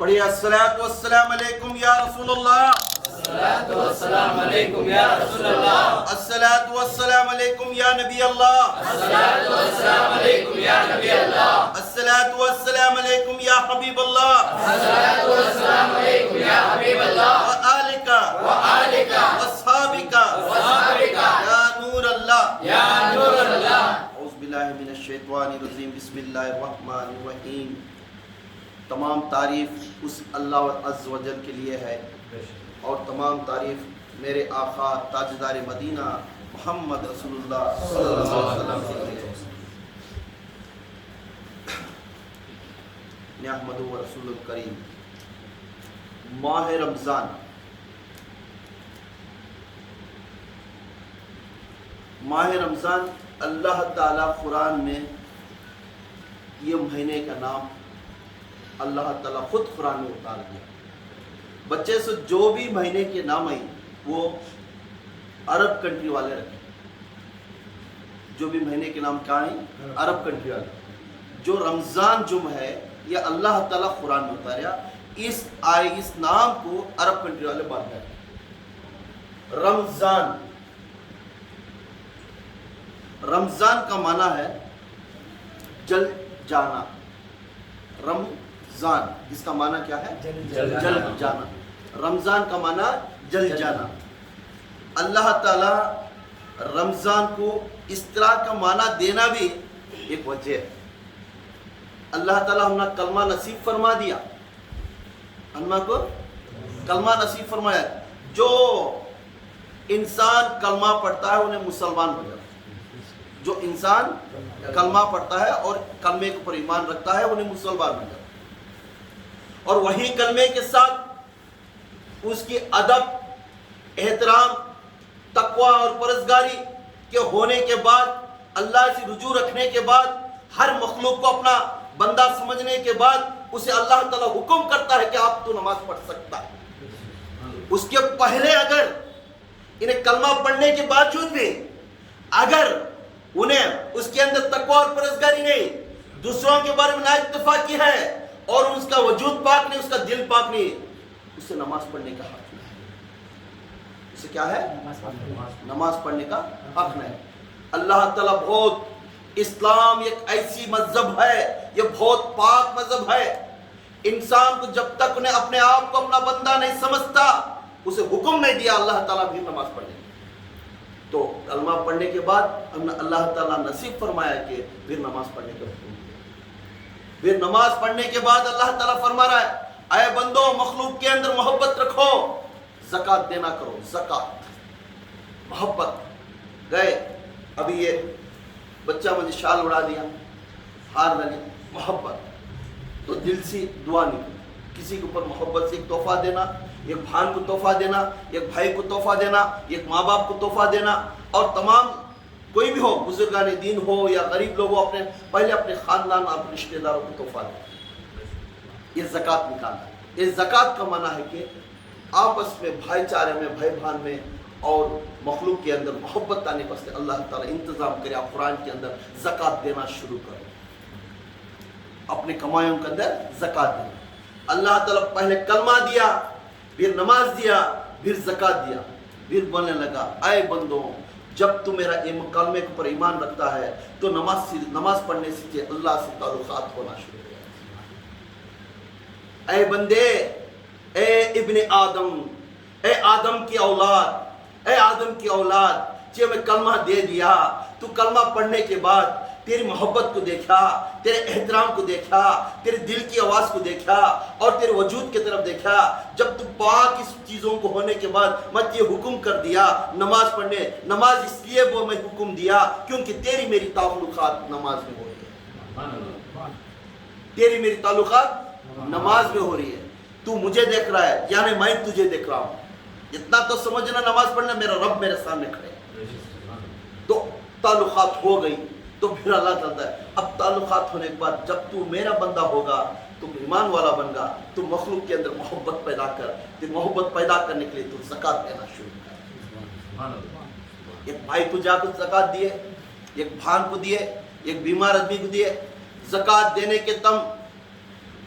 پڑھیے الصلاۃ والسلام علیکم یا رسول اللہ، الصلاۃ والسلام علیکم یا رسول اللہ، الصلاۃ والسلام علیکم یا نبی اللہ، الصلاۃ والسلام علیکم یا نبی اللہ، الصلاۃ والسلام علیکم یا حبیب اللہ، الصلاۃ والسلام علیکم یا حبیب اللہ، وآلک وآلک واصحابک واصحابک یا نور اللہ۔ یا نور اللہ۔ اعوذ باللہ من الشیطان الرجیم، بسم اللہ الرحمن الرحیم۔ تمام تعریف اس اللہ عز و جل کے لیے ہے اور تمام تعریف میرے آقا تاجدار مدینہ محمد رسول اللہ صلی اللہ علیہ وسلم کے لیے ہے۔ نحمد و رسول الکریم۔ ماہ رمضان، ماہ رمضان اللہ تعالیٰ قرآن میں یہ مہینے کا نام اللہ تعالیٰ خود قرآن میں اتار دیا۔ بچے سے جو بھی مہینے کے نام آئی وہ عرب کنٹری والے رکھے، جو بھی مہینے کے نام کیا آئیں عرب کنٹری والے۔ جو رمضان جمعہ ہے یہ اللہ تعالیٰ قرآن میں اتاریا، اس نام کو عرب کنٹری والے باندھ گئے۔ رمضان، رمضان کا معنی ہے جل جانا۔ رمضان جس کا معنی کیا ہے؟ جل جانا۔ رمضان کا معنی جل جانا۔ اللہ تعالیٰ رمضان کو اس طرح کا معنی دینا بھی ایک وجہ ہے۔ اللہ تعالیٰ ہم نے کلمہ نصیب فرما دیا، ہم کو کلمہ نصیب فرمایا۔ جو انسان کلمہ پڑھتا ہے انہیں مسلمان بن جاتا ہے۔ جو انسان کلمہ پڑھتا ہے اور کلمے کے اوپر ایمان رکھتا ہے انہیں مسلمان بن جاتا ہے۔ اور وہی کلمے کے ساتھ اس کی ادب، احترام، تقوی اور پرہیزگاری کے ہونے کے بعد، اللہ سے رجوع رکھنے کے بعد، ہر مخلوق کو اپنا بندہ سمجھنے کے بعد اسے اللہ تعالیٰ حکم کرتا ہے کہ آپ تو نماز پڑھ سکتا ہے۔ اس کے پہلے اگر انہیں کلمہ پڑھنے کے باوجود بھی اگر انہیں اس کے اندر تقوی اور پرہیزگاری نہیں، دوسروں کے بارے میں نااتفاقی ہے اور اس کا وجود پاک نہیں، اس کا دل پاک نہیں، اسے نماز پڑھنے کا حق نہیں ہے۔ اسے کیا ہے؟ نماز پڑھنے کا حق نہیں۔ اللہ تعالیٰ بہت، اسلام ایک ایسی مذہب ہے، یہ بہت پاک مذہب ہے۔ انسان کو جب تک انہیں اپنے آپ کو اپنا بندہ نہیں سمجھتا اسے حکم نہیں دیا اللہ تعالیٰ بھی نماز پڑھنے کا۔ تو کلمہ پڑھنے کے بعد ہم نے اللہ تعالیٰ نصیب فرمایا کہ پھر نماز پڑھنے کا حکم دیا۔ پھر نماز پڑھنے کے بعد اللہ تعالیٰ فرما رہا ہے اے بندو مخلوق کے اندر محبت رکھو، زکوٰۃ دینا کرو۔ زکوٰۃ، محبت۔ گئے ابھی یہ بچہ مجھے شال اڑا دیا، ہار لگے، محبت تو دل سے دعا نکلی۔ کسی کے اوپر محبت سے ایک تحفہ دینا، ایک بہن کو تحفہ دینا، ایک بھائی کو تحفہ دینا، ایک ماں باپ کو تحفہ دینا، اور تمام کوئی بھی ہو، بزرگان دین ہو یا غریب لوگ ہو، پہلے اپنے خاندان اور اپنے رشتہ داروں کو تحفہ دینا۔ یہ زکوٰۃ نکالنا۔ یہ زکوٰۃ کا معنی ہے کہ آپس میں بھائی چارے میں، بھائی بہن میں اور مخلوق کے اندر محبت آنے واسطے اللہ تعالیٰ انتظام کرے۔ آپ قرآن کے اندر زکوٰۃ دینا شروع کرو، اپنے کمائیوں کے اندر زکوٰۃ دینا۔ اللہ تعالیٰ پہلے کلمہ دیا، پھر نماز دیا، پھر زکوٰۃ دیا، پھر بولنے لگا اے بندوں جب تو میرا کلمے کے اوپر ایمان رکھتا ہے تو نماز پڑھنے سے اللہ سے تعلقات ہونا شروع ہو گیا۔ اے بندے، اے ابن آدم، اے آدم کی اولاد، اے آدم کی اولاد، جب میں کلمہ دے دیا تو کلمہ پڑھنے کے بعد تیری محبت کو دیکھا، تیرے احترام کو دیکھا، تیرے دل کی آواز کو دیکھا اور تیرے وجود کی طرف دیکھا۔ جب تو پاک اس چیزوں کو ہونے کے بعد میں یہ حکم کر دیا نماز پڑھنے۔ نماز اس لیے وہ میں حکم دیا کیونکہ تیری میری تعلقات نماز میں ہو رہی ہے۔ تیری میری تعلقات نماز میں ہو رہی ہے۔ تو مجھے دیکھ رہا ہے یعنی میں تجھے دیکھ رہا ہوں۔ اتنا تو سمجھنا نماز پڑھنا میرا رب میرے سامنے کھڑے تو تعلقات ہو گئی۔ تو پھر اللہ کہتا ہے اب تعلقات ہونے کے بعد جب تو میرا بندہ ہوگا تو ایمان والا بن گا، تو مخلوق کے اندر محبت پیدا کر۔ تو محبت پیدا کرنے کے لیے تو زکوٰۃ دینا شروع کر۔ ایک بھائی کو جا کر زکوٰۃ دیے، ایک بھان کو دیے، ایک بیمار آدمی کو دیے۔ زکوٰۃ دینے کے تم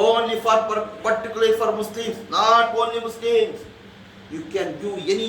only for particularly for Muslims, not only Muslims, you can do any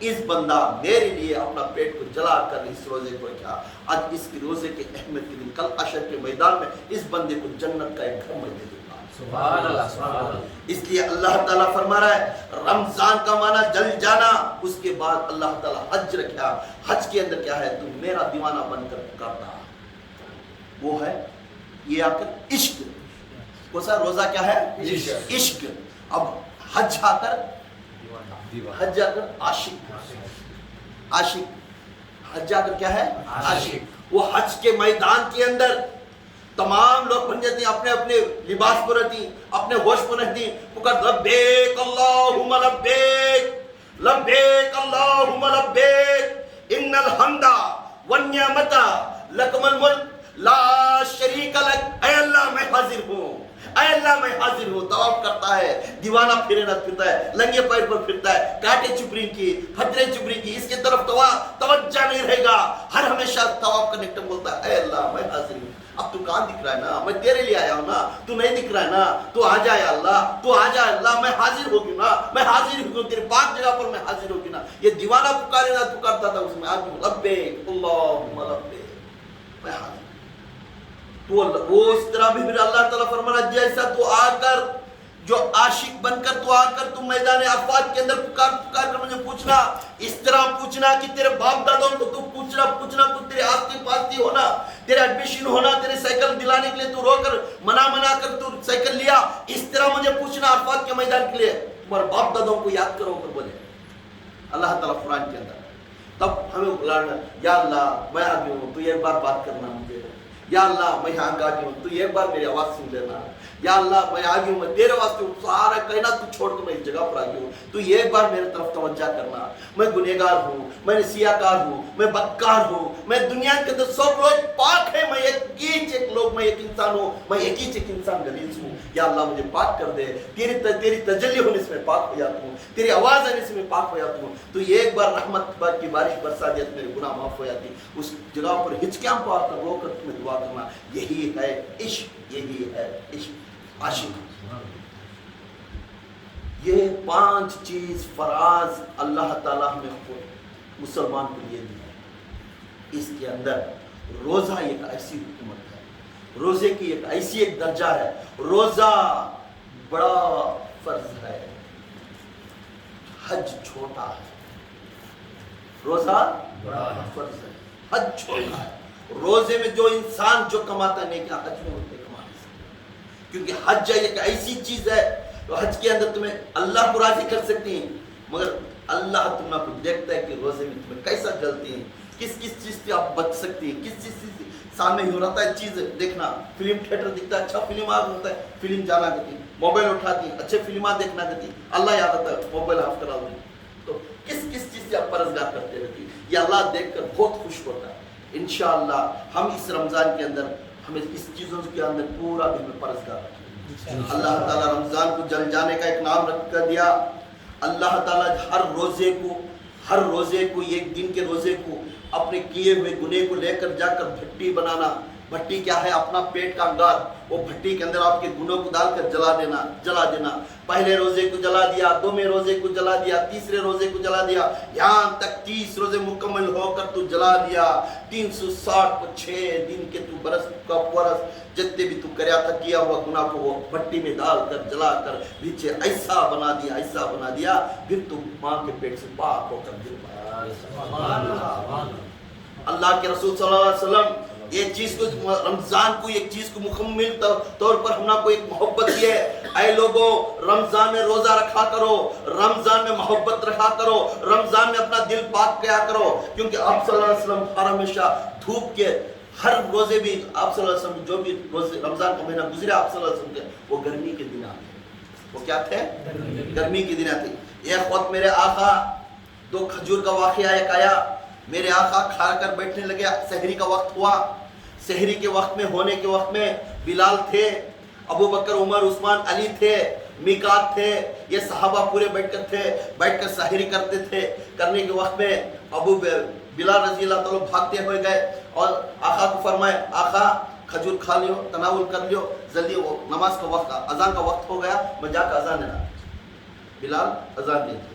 اس بندہ میرے لیے اپنا پیٹ کو جلا کر اس روزے کو کیا، آج اس کی روزے کی اہمیت کے دن کل حشر کے میدان میں اس بندے کو جنت کا ایک گھر میں دے دوں گا۔ سبحان اللہ سبحان اللہ۔ اس لیے اللہ تعالیٰ فرما رہا ہے رمضان کا معنی جل جانا، اس کے بعد اللہ تعالیٰ حج رکھا، حج کے اندر کیا ہے، تم میرا دیوانہ بن کر پکارتا، وہ ہے یہ آ کر عشق۔ کون سا روزہ کیا ہے؟ عشق۔ اب حج آ کر حج آ کر عاشق، عاشق حج آ کر کیا ہے؟ عاشق۔ وہ حج کے میدان کے اندر تمام لوگ بن جاتے ہیں، اپنے اپنے لباس پر رہتی، اپنے ہوش پر رہتی، پکار لبیک اللہم لبیک لبیک اللہم لبیک ان الحمد والنعمت لک الملک لا شریک لک۔ اے اللہ میں حاضر ہوں، اے اللہ میں حاضر ہوں۔ طواف کرتا ہے، دیوانہ پھرتا ہے، لنگے پیر پر پھرتا ہے، کاٹے چپری کی، پتھرے چپری کی، اس کی طرف توجہ نہیں رہے گا، ہر ہمیشہ طواف کرنے کے بولتا ہے اے اللہ میں حاضر ہوں۔ اب تو کہاں دکھ رہا ہے نا، میں تیرے لیے آیا ہوں نا، تو نہیں دکھ رہا ہے نا، تو آ جائے اللہ، تو آ جائے اللہ، میں حاضر ہوگی نا، میں حاضر ہوں تیرے پاک جگہ پر، میں حاضر ہوگی نا۔ یہ دیوانہ پکارے نا، پکارتا تھا اس میں، آج لبیک اللہم لبیک میں حاضر۔ تو وہ اس طرح بھی پھر اللہ تعالیٰ فرمانا جیسا تو آ کر جو عاشق بن کر تو آ کر تم میدان عرفات کے اندر پکار کر مجھے پوچھنا، اس طرح پوچھنا کہ تیرے باپ دادوں کو تو پوچھنا کچھ تیرے آستی پاستی ہونا، تیرے ایڈمیشن ہونا، تیرے سائیکل دلانے کے لیے تو رو کر منا کر تو سائیکل لیا، اس طرح مجھے پوچھنا عرفات کے میدان کے لیے، تمہارے باپ دادوں کو یاد کرو کر بولے اللہ تعالیٰ قرآن کے اندر۔ تب ہمیں بلانا، یا اللہ میں آ گیا ہوں، تو ایک بار بات کرنا مجھے، یا اللہ میں یہاں آ گیا ہوں، تو ایک بار میری آواز سن لینا، یا اللہ میں آ گیا ہوں، میں تیرے واسطے سارا کائنات تو چھوڑ کے میں اس جگہ پر آ گیا ہوں، تو ایک بار میرے طرف توجہ کرنا، میں گنہگار ہوں، میں نسیہ کار ہوں، میں بدکار ہوں، میں دنیا کے اندر سب لوگ پاک ہیں، میں ایک انسان ہوں، میں ایک انسان غلیظ ہوں، یا اللہ مجھے پاک کر دے، تیری تجلی ہونے سے میں پاک ہو جاتا ہوں، تیری آواز آنے سے میں پاک ہو جاتا ہوں، تو ایک بار رحمت کی بارش برسا دیا تو میرے گناہ معاف ہو جاتی۔ اس جگہ پر ہچکیاں پا کر رو کر تمہیں دعا کرنا، یہی ہے عشق، یہی ہے عشق، عاشق۔ یہ 5 چیز فراز اللہ تعالیٰ ہمیں خود مسلمان کو لیے دی، اس کے اندر روزہ ایک ایسی حکومت ہے، روزے کی ایک ایسی ایک درجہ ہے، روزہ بڑا فرض ہے، حج چھوٹا ہے، روزہ بڑا فرض ہے، حج چھوٹا ہے۔ روزے میں جو انسان جو کماتا نہیں کیا حج میں ہوتے کما نہیں سکتے، کیونکہ حج ایک ایسی چیز ہے، تو حج کے اندر تمہیں اللہ کو راضی کر سکتی ہیں، مگر اللہ تمہیں کو دیکھتا ہے کہ روزے میں تمہیں کیسا جلتی ہیں، کس چیز سے آپ بچ سکتی ہیں، کس چیز سے سامنے ہو رہتا ہے چیز دیکھنا، فلم تھیٹر دکھتا ہے، اچھا فلم آ ہوتا ہے، فلم جانا کرتی، موبائل اٹھاتی، اچھے فلمات دیکھنا کرتی، اللہ یاد آتا ہے موبائل آف کرا دی، تو کس چیز سے آپ پرہیزگار کرتے رہتی، یہ اللہ دیکھ کر بہت خوش ہوتا ہے۔ انشاءاللہ ہم اس رمضان کے اندر ہمیں اس چیزوں کے اندر پورا دن میں پرہیزگار رکھیں۔ اللہ تعالیٰ رمضان کو جل جانے کا ایک نام رکھ کر دیا، اللہ تعالیٰ ہر روزے کو ایک دن کے روزے کو اپنے کیے ہوئے گناہ کو لے کر جا کر بھٹی بنانا، بھٹی کیا ہے اپنا پیٹ کا انگار، وہ بھٹی کے اندر آپ کے گناہوں کو ڈال کر جلا دینا، پہلے روزے کو جلا دیا، دوسرے روزے کو جلا دیا، تیسرے روزے کو جلا دیا، یہاں تک 30 روزے مکمل ہو کر تو جلا دیا، 366 دن کے تو برس کا برس جتنے بھی تو کریا تھا کیا ہوا گناہ کو وہ بھٹی میں ڈال کر جلا کر نیچے ایسا بنا دیا، پھر تو ماں کے پیٹ سے پاک ہو کر دل پایا۔ اللہ کے رسول صلی اللہ علیہ وسلم ایک چیز کو رمضان کو ایک چیز کو مکمل طور پر ہم نے کو ایک محبت دی ہے، اے لوگوں رمضان میں روزہ رکھا کرو، رمضان میں محبت رکھا کرو، رمضان میں اپنا دل پاک کیا کرو، کیونکہ آپ صلی اللہ علیہ وسلم ہر ہمیشہ دھوپ کے ہر روزے بھی آپ صلی اللہ علیہ وسلم جو بھی روزے رمضان کا مہینہ گزرے آپ صلی اللہ علیہ وسلم کے وہ گرمی کے دن آتے، وہ کیا تھے گرمی کے دن آتے۔ ایک وقت میرے آقا 2 کھجور کا واقعہ ایک آیا، میرے آقا کھا کر بیٹھنے لگے، سحری کا وقت ہوا، سحری کے وقت میں ہونے کے وقت میں بلال تھے، ابو بکر عمر عثمان علی تھے، میقات تھے، یہ صحابہ پورے بیٹھ کر سحری کرتے تھے، کرنے کے وقت میں بلال رضی اللہ تعالیٰ بھاگتے ہوئے گئے اور آقا کو فرمائے آقا کھجور کھا لیو، تناول کر لیو، جلدی وہ نماز کا وقت اذان کا وقت ہو گیا، میں جا کر اذان دینا۔ بلال اذان دیتے،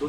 2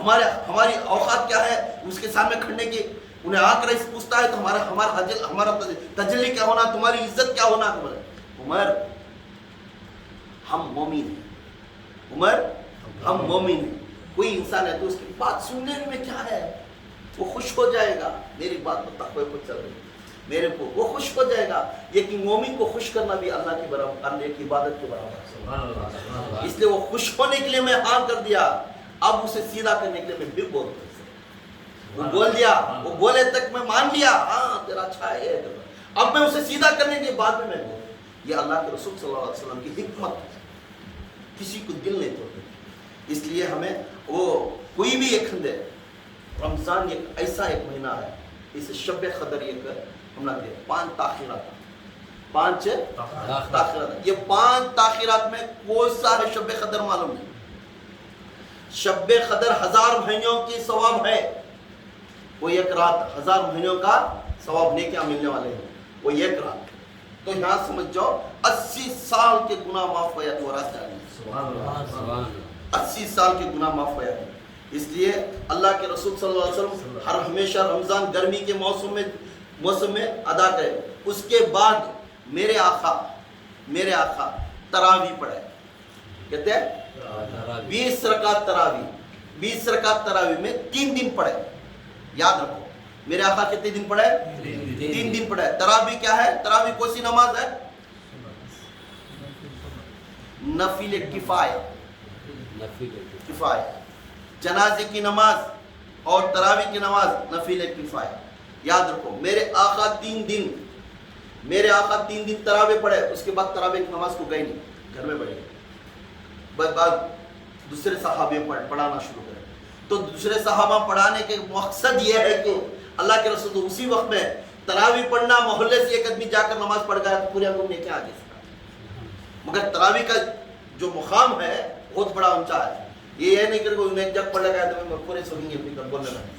ہماری اوقات کیا ہے اس کے سامنے کھڑنے کی. انہیں آ کر اس پوچھتا ہے تو ہمارا تجلی کیا ہونا, تمہاری عزت کیا ہونا. عمر ہم مومن ہیں, عمر ہم مومن ہیں. کوئی انسان ہے تو اس کی بات سننے میں کیا ہے, وہ خوش ہو جائے گا. میری بات پر تقوی پر چل رہی ہے میرے کو, وہ خوش ہو جائے گا. لیکن مومن کو خوش کرنا بھی اللہ کی برابر, اللہ کی عبادت کے برابر. اس لیے وہ خوش ہونے کے لیے میں ہاں کر دیا, اب اسے سیدھا کرنے کے لیے میں بھی بول رہا. وہ بول دیا, وہ بولے تک میں مان لیا, ہاں تیرا اچھا ہے. اب میں اسے سیدھا کرنے کے بعد میں بول. یہ اللہ کے رسول صلی اللہ علیہ وسلم کی حکمت, کسی کو دل نہیں توڑتے. اس لیے ہمیں وہ کوئی بھی ایک ہندے, رمضان ایک ایسا ایک مہینہ ہے, اس شب قدر ایک ہم نہ دے 5 تاخیرات, 5 تاخیرات. یہ 5 تاخیرات میں کون سا ہے شب قدر معلوم نہیں. شب قدر 1000 مہینوں کی ثواب ہے. وہ ایک رات 1000 مہینوں کا ثواب نیکیاں ملنے والے ہیں, وہ ایک رات. تو یہاں سمجھ جاؤ 80 سال کے گناہ معاف ہو جاتے. وہ رات جانے 80 سال کے گناہ معاف ہو جاتے. اس لیے اللہ کے رسول صلی اللہ علیہ وسلم ہمیشہ رمضان گرمی کے موسم میں ادا کرے. اس کے بعد میرے آقا تراویح پڑھے. کہتے ہیں 20 رکعت تراویح, 20 رکعت تراویح میں 3 دن پڑھے. یاد رکھو, میرے آقا کتنے دن پڑھے؟ 3 دن پڑھے. تراویح کیا ہے؟ تراویح کون سی نماز ہے؟ نفل کفایہ. جنازے کی نماز اور تراویح کی نماز نفل کفایہ. یاد رکھو, میرے آقا 3 دن تراویح پڑھے. اس کے بعد تراویح کی نماز کو گئے نہیں, گھر میں پڑھے. بعد دوسرے صحابے پڑھانا شروع کرے. تو دوسرے صحابہ پڑھانے کے مقصد یہ ہے کہ اللہ کے رسول اسی وقت میں تراویح پڑھنا, محلے سے ایک آدمی جا کر نماز پڑھ گیا تو پورے لوگ نے کیا آگے سکھا. مگر تراویح کا جو مقام ہے بہت بڑا اونچا ہے. یہ نہیں کہ انہیں جب پڑھ لگا تو پورے سنیں گے بولنے لگے.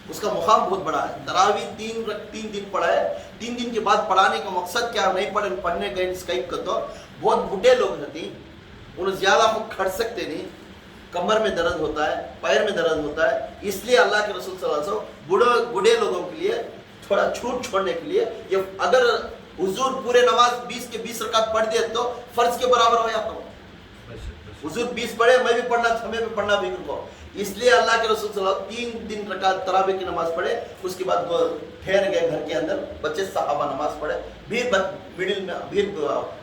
اس کا مقام بہت بڑا ہے. تراویح 3 دن پڑھا ہے. 3 دن کے بعد پڑھانے کا مقصد کیا, نہیں پڑھنے گئے اس کا ایک تو بہت بوڑھے لوگ رہتے, انہیں زیادہ خود کھڑ سکتے نہیں, کمر میں درد ہوتا ہے, پیر میں درد ہوتا ہے. اس لیے اللہ کے رسول صلی اللہ علیہ وسلم بوڑھے لوگوں کے لیے تھوڑا چھوٹ چھوڑنے کے لیے, یہ اگر حضور پورے نماز 20 کے 20 رکعت پڑھ دے تو فرض کے برابر ہو جاتا ہوں. حضور 20 پڑھے, میں بھی پڑھنا, ہمیں بھی پڑھنا بھی کو. اس لیے اللہ کے رسول صلی اللہ علیہ وسلم 3 دن رکعت تراویح کی نماز پڑھے. اس کے بعد وہ ٹھہر گئے گھر کے اندر, بچے صحابہ نماز پڑھے.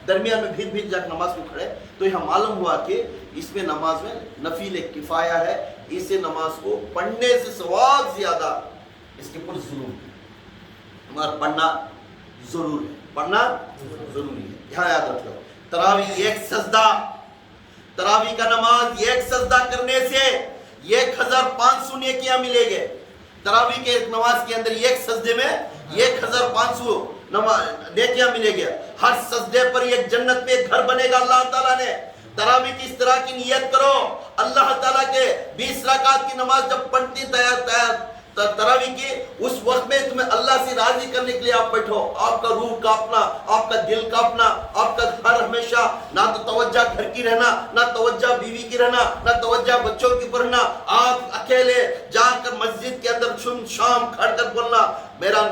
درمیان میں بھیڑ جا کر نماز کو کھڑے. تو یہاں معلوم ہوا کہ اس میں نماز میں نفل کفایہ ہے. اسے نماز کو پڑھنے سے ثواب زیادہ اس کے پر ضرور ہے, مگر پڑھنا ضرور ہے, پڑھنا ضروری ہے. یہاں یاد رکھ لو, تراویح ایک سجدہ, تراویح کا نماز ایک سجدہ کرنے سے 1500 نیکیاں ملے گے. تراویح کے نماز کے اندر ایک سجدے میں 1500 نیکیاں ملے گے. ہر سجدے پر ایک جنت میں ایک گھر بنے گا اللہ تعالیٰ نے. تراویح کی اس طرح کی نیت کرو, اللہ تعالیٰ کے 20 رکعت کی نماز جب پڑھتی تراویح کی, اس وقت میں تمہیں اللہ سے راضی کرنے کے لیے آپ بیٹھو. آپ کا روح کانپنا, آپ کا دل کانپنا, آپ کا گھر ہمیشہ نہ تو توجہ گھر کی رہنا, نہ توجہ بیوی کی رہنا, نہ توجہ بچوں کی پڑھنا. آپ اکیلے جا کر مسجد کے اندر شام کھڑ کر بولنا, میرا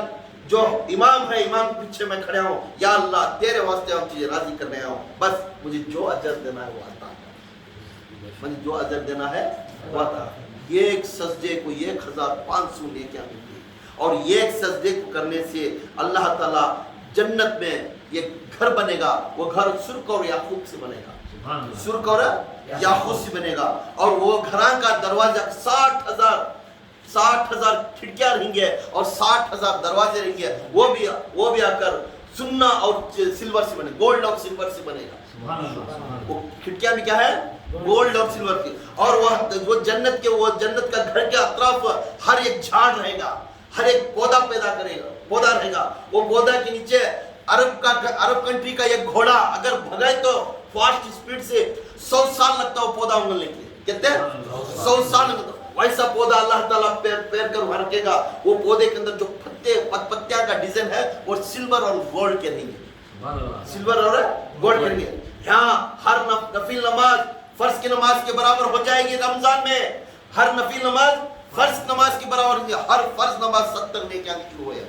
جو امام ہے, امام کے پیچھے میں کھڑا ہوں, یا اللہ تیرے واسطے ہم تجھے راضی کرنے آیا ہوں, بس مجھے جو اجر دینا ہے وہ عطا کر, مجھے جو اجر دینا ہے وہ عطا. ایک سجدے کو 1500 نیکیاں ملتی ہے. اور ایک سجدے کو کرنے سے اللہ تعالیٰ جنت میں ایک گھر بنے گا. وہ گھر سرخ اور یاقوت سے بنے گا, سرخ اور یاقوت سے بنے گا. اور وہ گھراں کا دروازہ 60,000 کھڑکیاں رہیں گے اور 60,000 دروازے رہیں گے. وہ بھی آ کر سننا اور سلور سے بنے, گولڈ اور سلور سے بنے گا. وہ کھڑکیاں بھی کیا ہے, گولڈ اور سلور کی. اور وہ جنت کا گھر کے اطراف ہر ایک جھاڑ رہے گا, ہر ایک پودا پودا رہے گا. وہ پودا کے نیچے عرب کنٹری کا ایک گھوڑا اگر بھگائے تو فاسٹ اسپیڈ سے 100 سال لگتا ہے وہ پودا انگلنے کے لیے. کہتے ہیں 100 سال لگتا. ویسا پودا اللہ تعالیٰ پیر کر رکھے گا. وہ پودے کے اندر جو پتیاں کا ڈیزائن ہے وہ سلور اور گولڈ کے رہیں گے, سلور اور گولڈ کے رہیں گے. یہاں ہر نفل نماز فرض کی نماز کے برابر ہو جائے گی رمضان میں. ہر نفل نماز فرض نماز کی برابر ہوتی ہے. ہر فرض نماز 70 نیکیاں لکھی ہوئی ہے.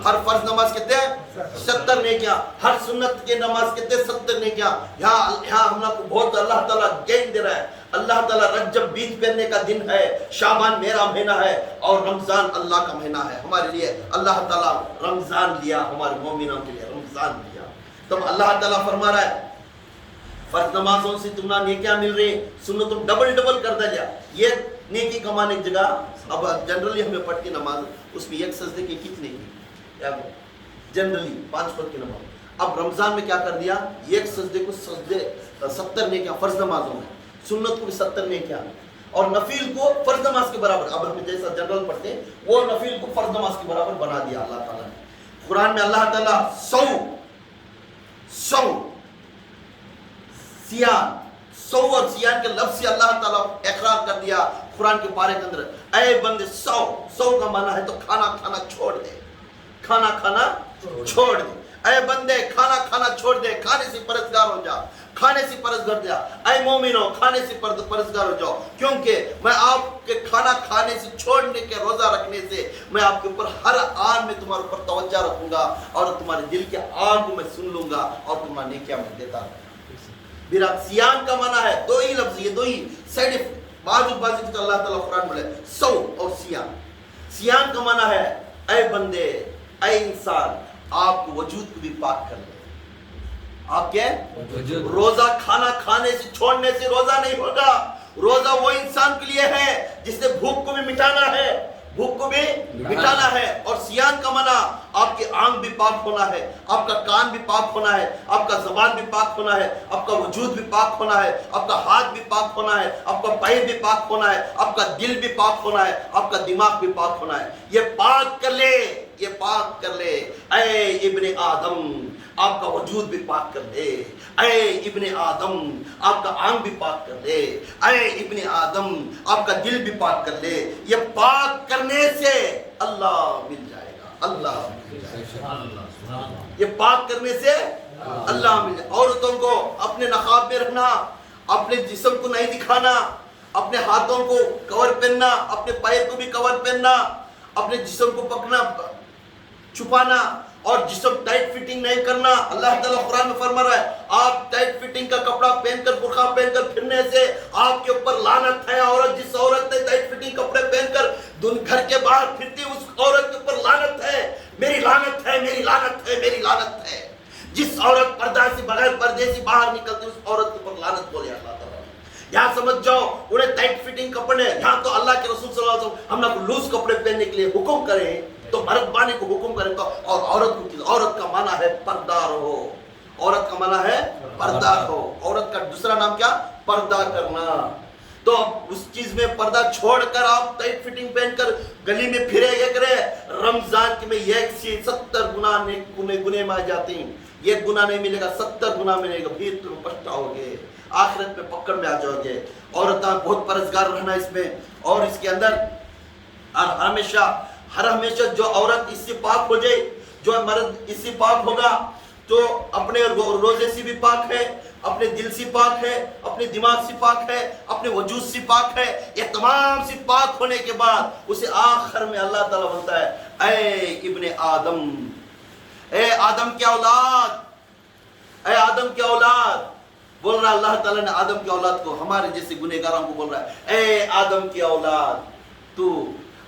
ہر فرض نماز کتنے ہیں 70 نیکیاں. ہر سنت کے نماز کتنے 70 نیکیاں. یہاں ہم لوگ کو بہت اللہ تعالیٰ گین دے رہا ہے. اللہ تعالیٰ رجب بیج پہننے کا دن ہے, شعبان میرا مہینہ ہے, اور رمضان اللہ کا مہینہ ہے ہمارے لیے. اللہ تعالیٰ رمضان لیا ہمارے مومنوں کے لیے, رمضان لیا. تب اللہ تعالیٰ فرما رہا ہے فرض نمازوں سے تمہیں نیکیاں مل رہی, سنو تم ڈبل کر دیا. یہ نیکی کمانے کی جگہ اب جنرلی ہمیں پڑھ کے نماز اس میں ایک سجدے کی کتنے کی جنرلی 5 وقت کی نماز. اب رمضان میں کیا کر دیا, ایک سجدے کو سجدے 70 نیکیاں فرض نمازوں میں, سنت کو بھی 70 نیکیاں, اور نفل کو فرض نماز کے برابر. اب ہم جیسا جنرل پڑھتے ہیں وہ نفل کو فرض نماز کے برابر بنا دیا اللہ تعالیٰ نے. قرآن میں اللہ تعالیٰ سو اور سیان کے لفظ سے اللہ تعالیٰ اقرار کر دیا قرآن کے پارے کے اندر. اے بندے سو کا معنی ہے تو کھانا کھانا چھوڑ دے, کھانا کھانا چھوڑ دے. اے بندے کھانا کھانا چھوڑ دے, کھانے سے پرہیزگار ہو جا, کھانے سے پرہیزگار ہو جا. اے مومنو کھانے سے پرہیزگار ہو جاؤ, کیونکہ میں آپ کے کھانا کھانے سے چھوڑنے کے روزہ رکھنے سے میں آپ کے اوپر ہر آن میں تمہارے اوپر توجہ رکھوں گا, اور تمہارے دل کے آن کو میں سن لوں گا, اور تمہارا نیکیاں میں دیتا رہوں. سیان کا معنی ہے دو ہی لفظ, یہ دو ہی سائڈ بازو کی اللہ تعالیٰ قرآن میں سو اور سیان. سیان کا معنی ہے اے بندے, اے انسان, آپ وجود کو بھی پاک کر لے. آپ کے روزہ کھانا کھانے سے چھوڑنے سے روزہ نہیں ہوگا. روزہ وہ انسان کے لیے ہے جس نے بھوک کو بھی مٹانا ہے, بھوک کو بھی مٹانا ہے. اور سیان کا معنی آپ کی آنکھ بھی پاک ہونا ہے, آپ کا کان بھی پاک ہونا ہے, آپ کا زبان بھی پاک ہونا ہے, آپ کا وجود بھی پاک ہونا ہے, آپ کا ہاتھ بھی پاک ہونا ہے, آپ کا پیر بھی پاک ہونا ہے, آپ کا دل بھی پاک ہونا ہے, آپ کا دماغ بھی پاک ہونا ہے. یہ پاک کر لے, یہ پاک کر لے. اے ابن آدم آپ کا وجود بھی پاک کر لے. اے ابن آدم آپ کا آنکھ بھی پاک کر لے. اے ابن آدم آپ کا دل بھی پاک کر لے. یہ پاک کرنے سے اللہ مل جائے گا, اللہ مل جائے گا. یہ پاک کرنے سے اللہ مل جائے. عورتوں کو اپنے نقاب میں رکھنا, اپنے جسم کو نہیں دکھانا, اپنے ہاتھوں کو کور پہننا, اپنے پیر کو بھی کور پہننا, اپنے جسم کو پکڑنا چھپانا, اور جسم ٹائٹ فٹنگ نہیں کرنا. اللہ تعالیٰ قرآن میں فرما رہا ہے آپ ٹائٹ فٹنگ کا کپڑا پہن کر برقع پہن کر پھرنے سے آپ کے اوپر لعنت ہے. عورت جس عورت نے ٹائٹ فٹنگ کپڑے پہن کر گھر کے باہر پھرتی اس عورت کے اوپر لعنت ہے. میری لعنت ہے, میری لعنت ہے, میری لعنت ہے. جس عورت پردہ سے بغیر پردے سے باہر نکلتی اس عورت کے اوپر لعنت بولے اللہ تعالیٰ. یہاں سمجھ جاؤ انہیں ٹائٹ فٹنگ کپڑے, یہاں تو اللہ کے رسول صلی اللہ علیہ وسلم ہم نے لوز کپڑے پہننے کے لیے حکم کرے تو مرد بانے کو حکم کرے تو, اور عورت کا معنی ہے پردہ رہو. عورت کا معنی ہے پردہ رہو. عورت کا دوسرا نام کیا, پردہ کرنا. تو اس چیز میں پردہ چھوڑ کر آپ ٹائٹ فٹنگ پہن کر گلی میں پھرے یہ کرے. رمضان کے میں 170 گناہ میں آ جاتے ہیں. ایک گناہ نہیں ملے گا, 70 گناہ ملے گا. پھر تم پچھتاؤ گے, آخرت میں پکڑ میں آ جاؤ گے. عورتیں بہت پرہیزگار رہنا اس میں. اور اس کے اندر ہر ہمیشہ جو عورت اس سے پاک ہو جائے, جو مرد اس سے پاک ہوگا تو اپنے روزے سے بھی پاک ہے, اپنے دل سے پاک ہے, اپنے دماغ سے پاک ہے, اپنے وجود سے پاک ہے. یہ تمام سے پاک ہونے کے بعد اسے آخر میں اللہ تعالیٰ بولتا ہے اے ابن آدم, اے آدم کی اولاد, اے آدم کی اولاد. بول رہا اللہ تعالیٰ نے آدم کی اولاد کو, ہمارے جیسے گنہگاروں کو بول رہا ہے اے آدم کی اولاد, تو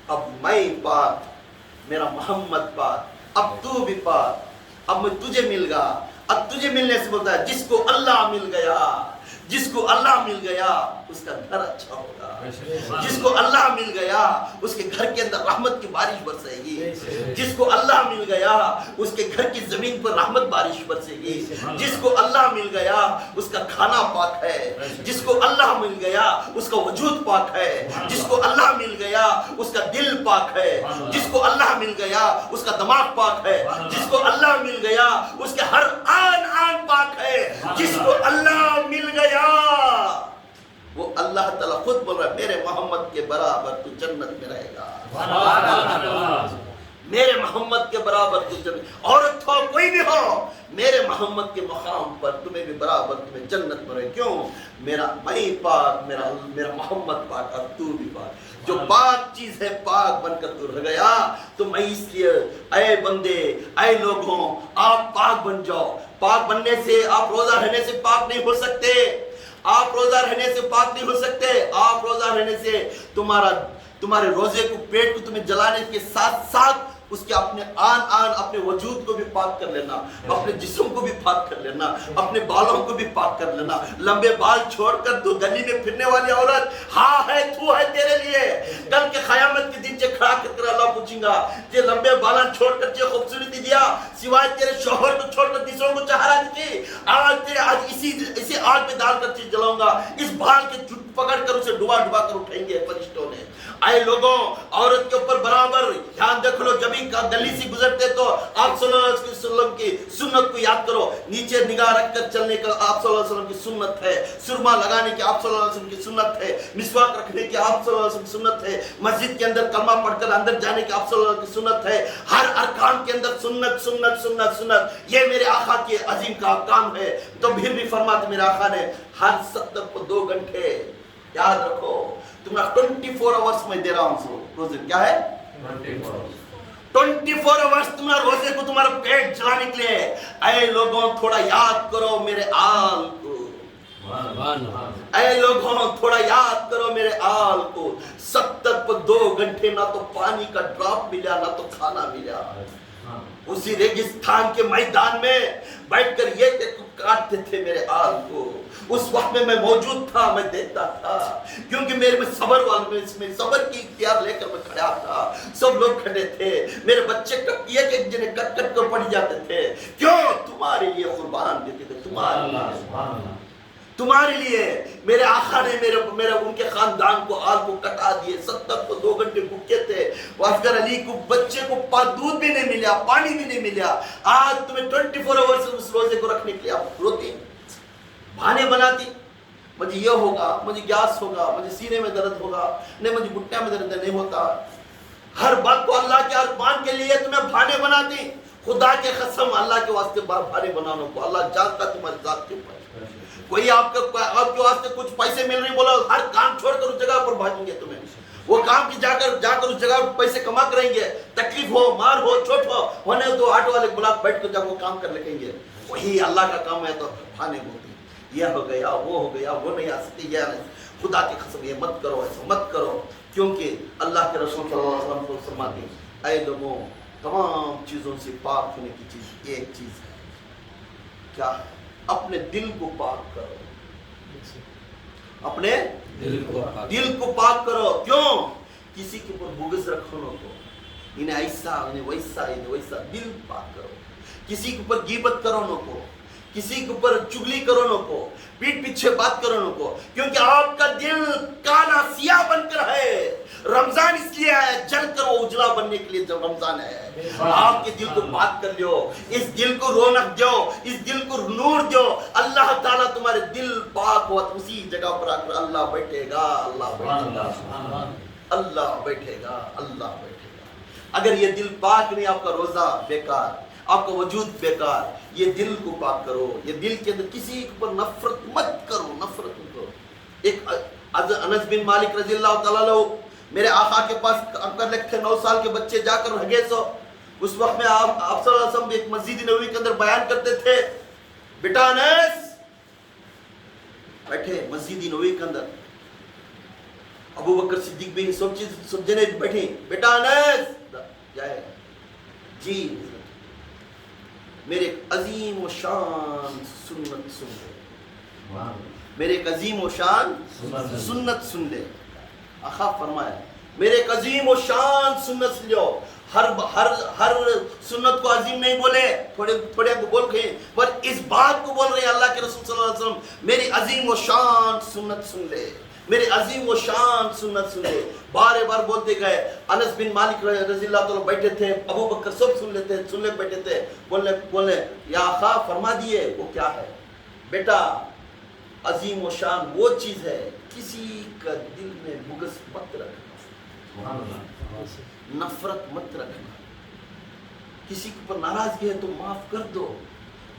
اب میں پاک, میرا محمد پاک, اب تو بھی پاک, اب میں تجھے مل گا. اب تجھے ملنے سے بولتا ہے جس کو اللہ مل گیا, جس کو اللہ مل گیا اس کا گھر اچھا ہوگا. جس کو اللہ مل گیا اس کے گھر کے اندر رحمت کی بارش برسے گی. جس کو اللہ مل گیا اس کے گھر کی زمین پر رحمت بارش برسے گی. جس کو اللہ مل گیا اس کا کھانا پاک ہے. جس کو اللہ مل گیا اس کا وجود پاک ہے. جس کو اللہ مل گیا اس کا دل پاک ہے. جس کو اللہ مل گیا اس کا دماغ پاک ہے. جس کو اللہ مل گیا اس کے ہر آن پاک ہے. جس کو اللہ مل گیا وہ اللہ تعالیٰ خود بول رہا ہے میرے محمد کے برابر تو جنت میں رہے گا. میرے محمد کے برابر تو جنت, عورت ہو کوئی بھی ہو, میرے محمد کے مقام پر تمہیں بھی برابر تمہیں جنت ملے. کیوں؟ میں پاک، میرا محمد پاک اور تو بھی پاک. جو پاک چیز ہے پاک بن کر تو رہ گیا. تو میں اس لیے اے بندے، اے لوگوں، آپ پاک بن جاؤ. پاک بننے سے آپ روزہ رہنے سے پاک نہیں ہو سکتے. آپ روزہ رہنے سے پاک نہیں ہو سکتے. آپ روزہ رہنے سے تمہارے روزے کو، پیٹ کو تمہیں جلانے کے ساتھ ساتھ اس کے اپنے اپنے وجود کو بھی پاک کر لینا، اپنے جسم کو بھی پاک کر لینا، اپنے بالوں کو بھی پاک کر لینا. لمبے بال چھوڑ کر تو گلی میں پھرنے والی عورت، ہاں ہے تو ہے تیرے لیے. کل کے قیامت کے دن کھڑا کر اللہ پوچھیں گا کہ لمبے بالان چھوڑ کر خوبصورتی دیا سوائے تیرے شوہر کو چھوڑ کر دوسروں کو چہرات کی. آج اسی آگ میں ڈال کر چیز جلاؤں گا. اس بال کے جھٹ پکڑ کر اسے ڈبا کر اٹھائیں گے فرشتوں نے. اے لوگوں، عورت کے اوپر برابر دھیان دیکھ لو. جب گلی سے گزرتے تو آپ صلی اللہ علیہ وسلم کی سنت کو یاد کرو. نیچے نگاہ رکھ کر چلنے کا آپ صلی اللہ علیہ وسلم کی سنت ہے. سرما لگانے کی آپ صلی اللہ علیہ وسلم کی سنت ہے. مسواک رکھنے کی آپ صلی اللہ علیہ وسلم کی سنت ہے. مسجد کے اندر کلمہ پڑھ کر اندر جانے کی آپ صلی اللہ علیہ وسلم کی سنت ہے. ہر ارکان کے اندر سنت سنت سنت سنت. یہ میرے آقا کی عظیم کا کام ہے. تو پھر بھی فرماتے میرے آقا نے ہر 70 کو 2 گھنٹے یاد رکھو تمہارا 24 آورس میں دے رہا ہوں. روزے کیا ہے؟ 24 آورس تمہارا روزے کو تمہارا پیٹ جلانے کے لیے. اے لوگوں تھوڑا یاد کرو میرے آل کو. اے لوگوں تھوڑا یاد کرو میرے آل کو. 70 پر 2 گھنٹے نہ تو پانی کا ڈراپ ملا نہ تو کھانا ملا. اسی ریگستان کے میدان میں بیٹھ کر یہ کاٹتے تھے میرے آل کو. اس وقت میں موجود تھا، میں دیکھتا تھا کیونکہ میرے میں صبر میں صبر کی اختیار لے کر میں کھڑا تھا. سب لوگ کھڑے تھے. میرے بچے ایک جنہیں کٹ کٹ کر پڑ جاتے تھے. کیوں؟ تمہارے لیے قربان دیتے تھے. تمہارے لیے میرے آقا نے میرے ان کے خاندان کو آل کو کٹا دیے. 70 کو 2 گھنٹے بھوکے تھے. افضل علی کو بچے کو دودھ بھی نہیں ملا، پانی بھی نہیں ملا. آج تمہیں 24 آورس اس روزے کو رکھنے کے لیے آپ روتی، بہانے بناتی. مجھے یہ ہوگا، مجھے گیس ہوگا، مجھے سینے میں درد ہوگا، نہیں مجھے گھٹنے میں درد نہیں ہوتا. ہر بات کو اللہ کے ارمان کے لیے تمہیں بہانے بناتی. خدا کے قسم اللہ کے واسطے بہانے بنانے کو اللہ جانتا تمہاری ذات کے اوپر. کوئی آپ کے واسطے کچھ پیسے مل رہے، بولا ہر کام چھوڑ کر اس جگہ پر بھاگیں گے. تمہیں وہ کام کی جا کر اس جگہ پیسے کما کریں گے. تکلیف ہو، مار ہو، چوٹ ہونے تو آٹو والے بلاک بیٹھ کر جب وہ کام کر لگیں گے. وہی اللہ کا کام ہے تو بہانے ہوتے. یہ ہو گیا، وہ ہو گیا، وہ نہیں آ سکتی. یہ نہیں. خدا کی قسم یہ مت کرو، ایسا مت کرو. کیونکہ اللہ کے رسول صلی اللہ علیہ وسلم کو فرماتے ہیں اے لوگوں تمام چیزوں سے پاک ہونے کی چیز ایک چیز ہے. کیا؟ اپنے دل کو پاک کرو. اپنے دل کو پاک کرو. کیوں؟ کسی کے اوپر بغض رکھو نہ کو، انہیں ایسا انہیں ویسا انہیں ویسا. دل پاک کرو. کسی کے اوپر غیبت کرو نہ کو، کسی کے اوپر چگلی کرو نہ کو، پیٹ پیچھے بات کرو نہ کو. کیونکہ آپ کا دل کالا سیاہ بن کر ہے. رمضان اس لیے ہے جل کر وہ اجلا بننے کے لیے. جب رمضان ہے آپ کے دل کو بات کر لو، اس دل کو رونق دو، اس دل کو نور دو. اللہ تعالیٰ تمہارے دل پاک ہوا تو اسی جگہ پر آ کر اللہ بیٹھے گا. اللہ بیٹھے گا. اللہ بیٹھے گا. اللہ بیٹھے گا. اگر یہ دل پاک نہیں آپ کا روزہ بیکار، آپ کا وجود بیکار. یہ دل کو پاک کرو. یہ دل کے اندر کسی کے اوپر نفرت مت کرو. نفرت مت کرو. ایک انس بن مالک رضی اللہ تعالیٰ عنہ میرے آقا کے پاس کر لکھتے 9 سال کے بچے جا کر رہ گئے. سو اس وقت میں آپ صلی اللہ علیہ وسلم ایک مسجد نبوی کے اندر بیان کرتے تھے. بیٹا انس بیٹھے مسجد نبوی کے اندر. ابو بکر صدیق بھی سب جنے بیٹھے. بیٹا انس جائے جی میرے عظیم و شان سنت سن لے. میرے ایک عظیم و شان سنت سن لے. آقا فرمایا میرے ایک عظیم و شان سنت سن لو. ہر سنت کو عظیم نہیں بولے، تھوڑے کو بول گئے، پر اس بات کو بول رہے ہیں اللہ کے رسول صلی اللہ علیہ وسلم میری عظیم و شان سنت سن لے. میرے عظیم و شان سنت سن لے. بار بار بولتے گئے. انس بن مالک رضی اللہ تعالیٰ بیٹھے تھے. ابو بکر سب سن لے بیٹھے تھے. بولنے یا آقا فرما دیے وہ کیا ہے. بیٹا عظیم و شان وہ چیز ہے کسی کا دل میں بغض مت رکھنا، نفرت مت رکھنا. کسی کے اوپر ناراضگی ہے تو معاف کر دو.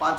5